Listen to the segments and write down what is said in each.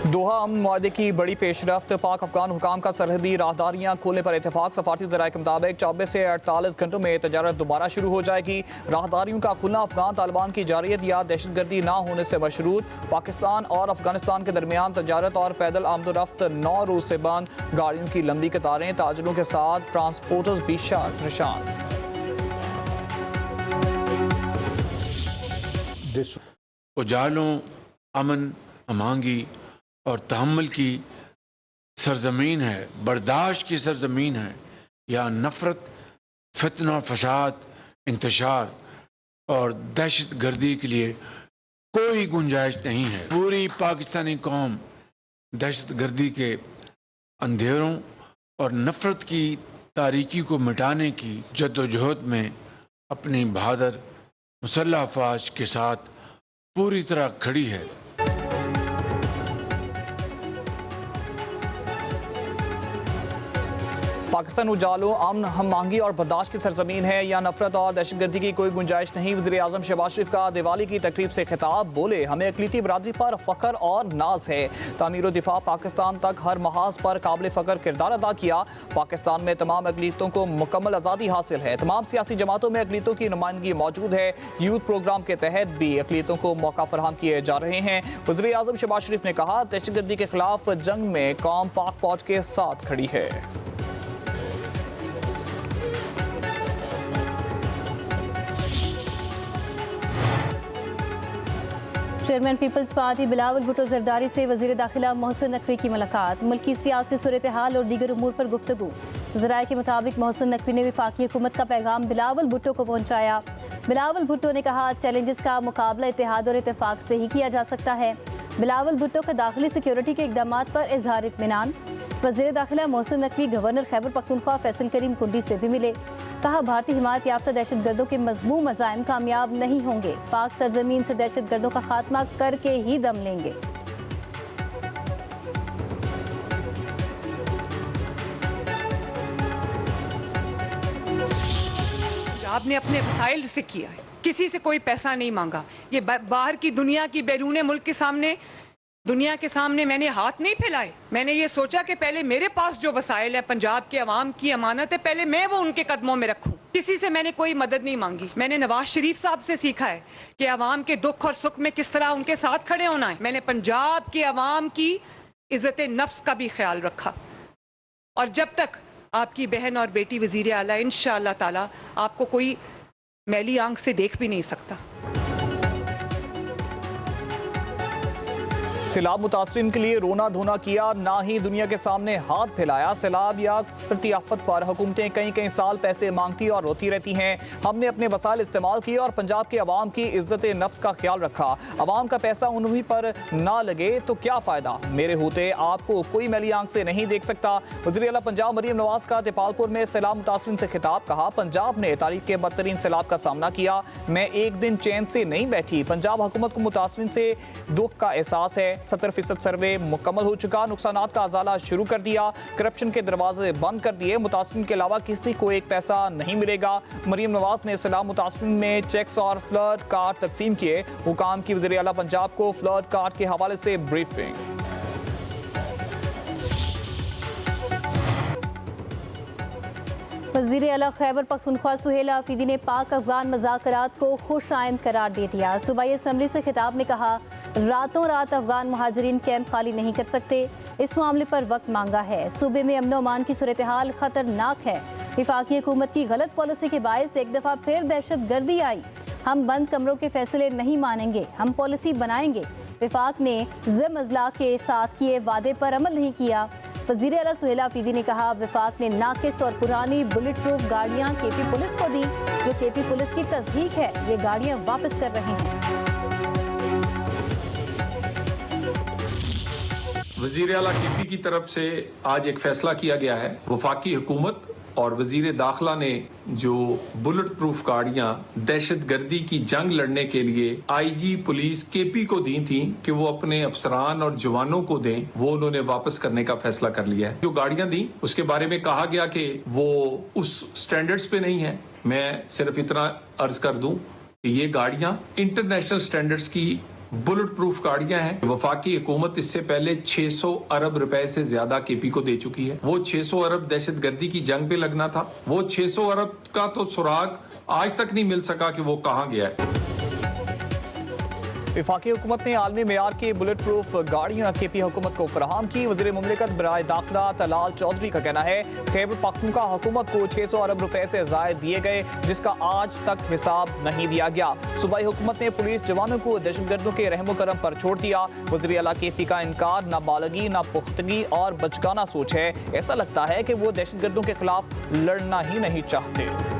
दोहा अमन मुआहदे की बड़ी पेशरफ्त। पाक अफगान हुकाम का सरहदी राहदारियाँ खोलने पर इतफाक। सफारती ज़राए के मुताबिक 24 से 48 घंटों में तजारत दोबारा शुरू हो जाएगी। राहदारियों का खुलना अफगान तालिबान की जारियत या दहशतगर्दी ना होने से मशरूत। पाकिस्तान और अफगानिस्तान के दरमियान तजारत और पैदल आमदोरफ्त 9 रोज से बंद। गाड़ियों की लंबी कतारें, ताजरों के साथ ट्रांसपोर्टर्स भी परेशान। उजालों, अमन, अमांगी और तहम्मुल की सरजमीन है, बर्दाश्त की सरजमीन है। या नफरत, फितना, फसाद, इंतशार और दहशत गर्दी के लिए कोई गुंजाइश नहीं है। पूरी पाकिस्तानी कौम दहशत गर्दी के अंधेरों और नफरत की तारीकी को मिटाने की जद्दोजहद में अपनी बहादुर मुसल्लह अफवाज के साथ पूरी तरह खड़ी है। पाकिस्तान उजालों, अमन, हम मांगी और बर्दाश्त की सरजमीन है। या नफरत और दहशतगर्दी की कोई गुंजाइश नहीं। वज़ीर आज़म शहबाज शरीफ का दिवाली की तकरीब से खिताब। बोले, हमें अक़लीती बरादरी पर फ़ख्र और नाज है। तामीर और दिफा पाकिस्तान तक हर महाज पर काबिल फ़ख्र किरदार अदा किया। पाकिस्तान में तमाम अक़लीतों को मुकम्मल आज़ादी हासिल है। तमाम सियासी जमातों में अक़लीतों की नुमाइंदगी मौजूद है। यूथ प्रोग्राम के तहत भी अक़लीतों को मौका फराहम किए जा रहे हैं। वज़ीर आज़म शहबाज शरीफ ने कहा, दहशतगर्दी के खिलाफ जंग में कौम पाक फौज के साथ खड़ी है। Chairman people's party Bilawal Bhutto Zardari से वज़ीर दाखिला मोहसिन नकवी की मुलाकात। मुल्की सियासी सूरत हाल और दीगर उमूर पर गुफ्तगू। ज़राए के मुताबिक मोहसिन नकवी ने वफाकी हुकूमत का पैगाम बिलावल भुट्टो को पहुँचाया। बिलावल भुट्टो ने कहा, चैलेंजेस का मुकाबला इत्तेहाद और इत्तेफाक से ही किया जा सकता है। बिलावल भुट्टो का दाखिली सिक्योरिटी के इक़दाम पर इजहार इत्मीनान। वज़ीर दाखिला मोहसिन नकवी गवर्नर खैबर पख्तूनख्वा फैसल करीम कुंडी से भी मिले। कहा, भारतीय हिमायत याफ्ता दहशतगर्दों के मज़मूम मज़ाइम कामयाब नहीं होंगे। पाक सरजमीन से दहशतगर्दों का खात्मा करके ही दम लेंगे। आपने अपने वसाइल से किया है, किसी से कोई पैसा नहीं मांगा। ये बाहर की दुनिया की बैरून मुल्क के सामने, दुनिया के सामने मैंने हाथ नहीं फैलाए। मैंने ये सोचा कि पहले मेरे पास जो वसाइल है, पंजाब के अवाम की अमानत है, पहले मैं वो उनके कदमों में रखूं। किसी से मैंने कोई मदद नहीं मांगी। मैंने नवाज शरीफ साहब से सीखा है कि अवाम के दुख और सुख में किस तरह उनके साथ खड़े होना है। मैंने पंजाब के अवाम की इज्जत नफ्स का भी ख्याल रखा। और जब तक आपकी बहन और बेटी वजीर आला इंशाअल्लाह ताला आपको कोई मैली आंख से देख भी नहीं सकता। सैलाब मुतासरीन के लिए रोना धोना किया, ना ही दुनिया के सामने हाथ फैलाया। सैलाब या प्रतिआफत पर हुकूमतें कई कई साल पैसे मांगती और रोती रहती हैं। हमने अपने वसाइल इस्तेमाल किए और पंजाब के अवाम की इज्जत नफ्स का ख्याल रखा। अवाम का पैसा उन्हीं पर ना लगे तो क्या फ़ायदा। मेरे होते आपको कोई मैली आंख से नहीं देख सकता। वज़ीर आला पंजाब मरीम नवाज का देपालपुर में सैलाब मुतासरीन से खिताब। कहा, पंजाब ने तारीख के बदतरीन सैलाब का सामना किया। मैं एक दिन चैन से नहीं बैठी। पंजाब हुकूमत को मुतासरीन से दुख का एहसास है। 70% सर्वे मुकम्मल हो चुका। नुकसानात का अजाला शुरू कर दिया। करप्शन के दरवाजे बंद कर दिए। मुतासरीन के अलावा किसी को एक पैसा नहीं मिलेगा। मरीम नवाज ने सैलाब मुतासरीन में चेक्स और फ्लड कार्ड तकसीम किए। हुकाम की वज़ीर आला पंजाब को फ्लड कार्ड के हवाले से ब्रीफिंग। वज़ीर आला खैबर पख्तूनख्वा सुहेल आफरीदी ने पाक अफगान मज़ाकरात को खुश आइंद करार दे दिया। सूबाई असम्बली से खिताब में कहा, रातों रात अफगान महाजरीन कैंप खाली नहीं कर सकते। इस मामले पर वक्त मांगा है। सूबे में अमन अमान की सूरत हाल खतरनाक है। वफाकी हुकूमत की गलत पॉलिसी के बायस एक दफ़ा फिर दहशत गर्दी आई। हम बंद कमरों के फैसले नहीं मानेंगे, हम पॉलिसी बनाएंगे। वफाक ने ज़िम अजला के साथ किए वादे पर अमल नहीं किया। वज़ीर आला सुहेल आफरीदी ने कहा, वफाक ने नाकिस और पुरानी बुलेट प्रूफ गाड़ियाँ केपी पुलिस को दी, जो केपी पुलिस की तस्दीक है। ये गाड़ियाँ वापस कर रहे हैं। वज़ीर आला केपी की तरफ से आज एक फैसला किया गया है। वफाकी हुकूमत और वज़ीर दाखिला ने जो बुलेट प्रूफ गाड़ियां दहशत गर्दी की जंग लड़ने के लिए IG पुलिस केपी को दी थी कि वो अपने अफसरान और जवानों को दें, वो उन्होंने वापस करने का फैसला कर लिया है। जो गाड़ियां दी उसके बारे में कहा गया कि वो उस स्टैंडर्ड्स पे नहीं है मैं सिर्फ इतना अर्ज कर दूं कि ये गाड़ियां इंटरनेशनल स्टैंडर्ड्स की बुलेट प्रूफ गाड़ियां हैं। वफाकी हुकूमत इससे पहले 600 अरब रुपए से ज्यादा केपी को दे चुकी है। वो 600 अरब दहशतगर्दी की जंग पे लगना था, वो 600 अरब का तो सुराग आज तक नहीं मिल सका कि वो कहां गया है। वफाकी हुकूमत ने आलमी मेयार की बुलेट प्रूफ गाड़ियां केपी हुकूमत को फराहम की। वज़ीर मुमलिकत बराए दाखिला तलाल चौधरी का कहना है खैबर पख्तूनख्वा हुकूमत को 600 अरब रुपए से ज़ायद दिए गए, जिसका आज तक हिसाब नहीं दिया गया। सूबाई हुकूमत ने पुलिस जवानों को दहशतगर्दों के रहमो करम पर छोड़ दिया। वज़ीर आला केपी का इनकार नाबालगी, नापुख्तगी और बचकाना सोच है। ऐसा लगता है कि वो दहशतगर्दों के खिलाफ लड़ना ही नहीं चाहते।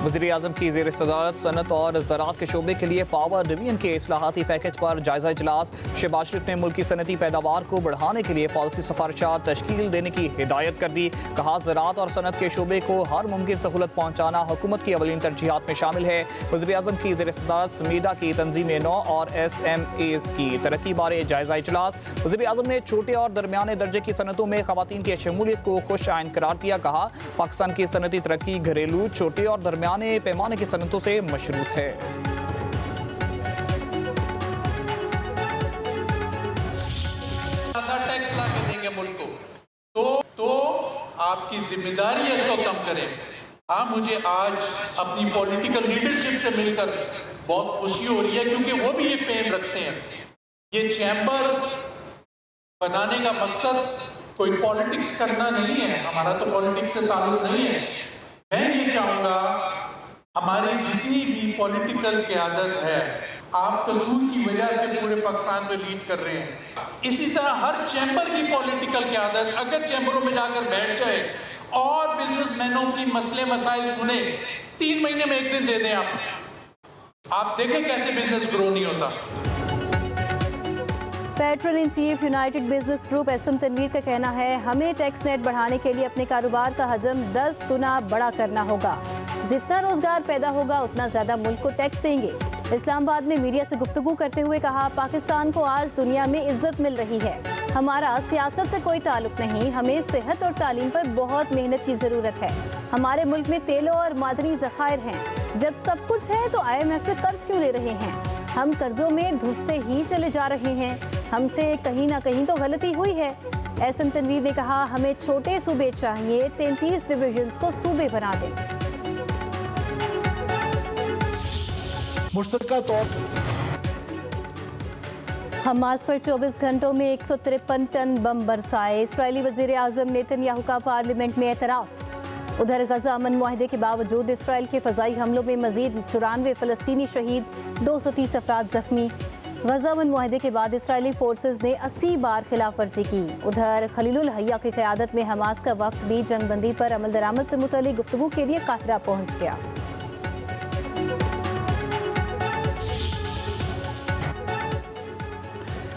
वज़ीर आज़म की ज़ेर सदारत सनत और ज़राअत के शोबे के लिए पावर डिवीजन के इस्लाहाती पैकेज पर जायजा इजलास। शहबाज शरीफ ने मुल्क की सनती पैदावार को बढ़ाने के लिए पॉलिसी सिफारिशात तश्कील देने की हिदायत कर दी। कहा ज़राअत और सनत के शोबे को हर मुमकिन सहूलत पहुँचाना हुकूमत की अवलीन तरजीहात में शामिल है। वज़ीर आज़म की ज़ेर सदारत समीदा की तंजीम नौ और SMAs की तरक्की बारे जायजा इजलास। वज़ीर आज़म ने छोटे और दरमियाने दर्जे की सनतों में ख़वातीन की शमूलियत को खुश आइन करार दिया। कहा पाकिस्तान की सनती तरक्की घरेलू, छोटे और दरमियाने पैमाने की सनतों से मशरूत है। ज्यादा टैक्स ला के देंगे मुल्क को, तो आपकी जिम्मेदारी है इसको कम करें। मुझे आज अपनी पॉलिटिकल लीडरशिप से मिलकर बहुत खुशी हो रही है, क्योंकि वो भी ये पेन रखते हैं। ये चैम्बर बनाने का मकसद कोई पॉलिटिक्स करना नहीं है, हमारा तो पॉलिटिक्स से ताल्लुक नहीं है। मैं ये चाहूंगा हमारी जितनी भी पॉलिटिकल क़यादत है, आप कसूर की वजह से पूरे पाकिस्तान में लीड कर रहे हैं। इसी तरह हर चैम्बर की पॉलिटिकल क़यादत अगर चैम्बरों में जाकर बैठ जाए और बिजनेसमैनों की मसले मसाइल सुने, 3 महीने में 1 दिन दे दें आप देखें कैसे बिजनेस ग्रो नहीं होता। Patron in chief united business group SM Tanvir का कहना है हमें टैक्स नेट बढ़ाने के लिए अपने कारोबार का हजम 10 गुना बड़ा करना होगा। जितना रोजगार पैदा होगा उतना ज्यादा मुल्क को टैक्स देंगे। इस्लामाबाद में मीडिया से गुफ्तगू करते हुए कहा पाकिस्तान को आज दुनिया में इज्जत मिल रही है। हमारा सियासत से कोई ताल्लुक नहीं, हमें सेहत और तालीम पर बहुत मेहनत की जरूरत है। हमारे मुल्क में तेलों और मादनी ज़खायर हैं। जब सब कुछ है तो IMF से कर्ज क्यों ले रहे हैं? हम कर्जों में घुसते ही चले जा रहे हैं। हमसे कहीं ना कहीं तो गलती हुई है। SM तनवीर ने कहा हमें छोटे सूबे चाहिए, 33 डिविजन्स को सूबे बना दें। मुश्तरका तौर हमास पर 24 घंटों में 153 टन बम बरसाए। इस्राएली वज़ीर आज़म नेतन्याहू का पार्लियामेंट में एतराफ़। उधर गजा अमन मुआहदे के बावजूद इसराइल के फ़ज़ाई हमलों में मज़ीद 94 फ़लस्तीनी शहीद, 230 अफराद ज़ख्मी। गजा अमन मुआहदे के बाद इसराइली फोर्सेज ने 80 बार खिलाफ वर्जी की। उधर खलीलुल हया की क़यादत में हमास का वफ़द भी जंगबंदी पर अमल दरामद से मुतल्लिक़ गुफ्तगू के लिए काहिरा पहुँच गया।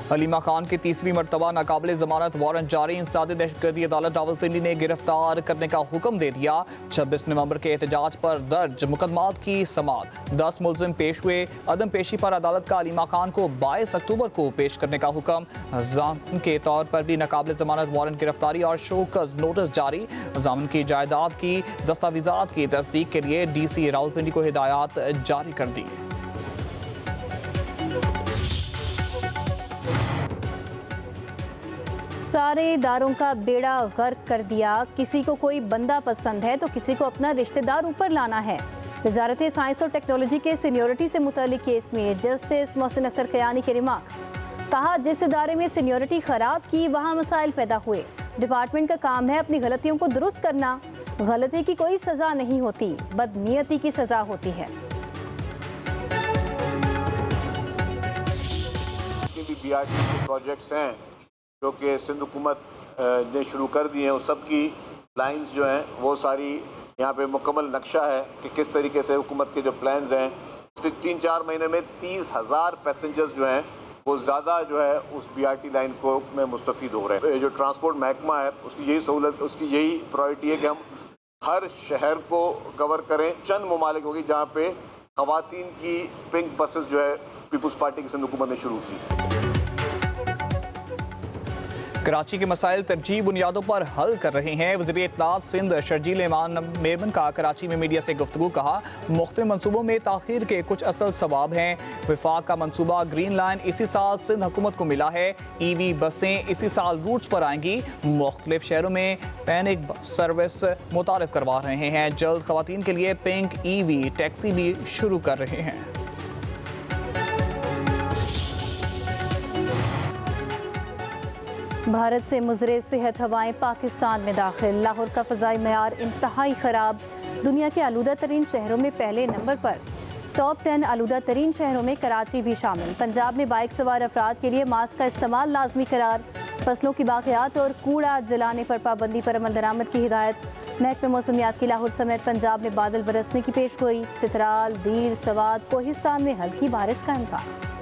हलीमा खान की तीसरी मरतबा नाकाबिल जमानत वारंट जारी। इंसदाद दहशतगर्दी अदालत रावलपिंडी ने गिरफ्तार करने का हुक्म दे दिया। 26 नवंबर के एहतजाज पर दर्ज मुकदमात की समाअत। 10 मुलजिम पेश हुए। अदम पेशी पर अदालत का हलीमा खान को 22 अक्टूबर को पेश करने का हुक्म। जामिन के तौर पर भी नाकाबिल जमानत वारंट गिरफ्तारी और शोकज नोटिस जारी। जामिन की जायदाद की दस्तावेजात की तस्दीक के लिए DC रावलपिंडी को हिदायत जारी कर दी। सारे इदारों का बेड़ा गर्क कर दिया। किसी को कोई बंदा पसंद है तो किसी को अपना रिश्तेदार ऊपर लाना है। वजारत साइंस और टेक्नोलॉजी के सीनियोरिटी से मुतालिक केस में जस्टिस मोहसिन अख्तर कयानी के रिमार्क्स। कहा जिस इदारे में सीनियोरिटी खराब की वहाँ मसाइल पैदा हुए। डिपार्टमेंट का काम है अपनी गलतियों को दुरुस्त करना। गलती की कोई सजा नहीं होती, बदनीयती की सजा होती है। BRT के प्रोजेक्ट्स हैं जो कि सिंध हुकूमत ने शुरू कर दिए हैं, उस सब की लाइंस जो हैं वो सारी यहाँ पे मुकम्मल नक्शा है कि किस तरीके से हुकूमत के जो प्लान्स हैं 3-4 महीने में 30,000 पैसेंजर्स जो हैं वो ज़्यादा जो है उस BRT लाइन को में मुस्तफ़ीद हो रहे हैं। जो ट्रांसपोर्ट महकमा है उसकी यही सहूलत, उसकी यही प्रायोरिटी है कि हम हर शहर को कवर करें। चंद ममालिक होगी जहाँ पे ख़वातीन की पिंक बसेस जो है पीपल्स पार्टी की सिंध हुकूमत ने शुरू की। कराची के मसाइल तरजीह बुनियादों पर हल कर रहे हैं। वज़ीर इत्तलात सिंध शर्जील इमान मेमन का कराची में मीडिया से गुफ्तगू। कहा, मुख्तलिफ मनसूबों में ताख़ीर के कुछ असल सवाब हैं। विफाक का मनसूबा ग्रीन लाइन इसी साल सिंध हुकूमत को मिला है। EV बसें इसी साल रूट्स पर आएंगी। मुख्तलिफ शहरों में पैनिक सर्विस मुतारिफ करवा रहे हैं। जल्द ख़वातीन के लिए पिंक EV टैक्सी भी शुरू कर रहे हैं। भारत से मुज़रे सेहत हवाएं पाकिस्तान में दाखिल। लाहौर का फ़ज़ाई मयार इंतहाई ख़राब। दुनिया के आलूदा तरीन शहरों में पहले नंबर पर। टॉप 10 आलूदा तरीन शहरों में कराची भी शामिल। पंजाब में बाइक सवार अफराद के लिए मास्क का इस्तेमाल लाजमी करार। फसलों की बाक़ियात और कूड़ा जलाने पर पाबंदी पर अमल दरामद की हिदायत। महकमे मौसमियात की लाहौर समेत पंजाब में बादल बरसने की पेशगोई। चित्राल, दीर, सवात, कोहिस्तान में हल्की बारिश का इम्कान।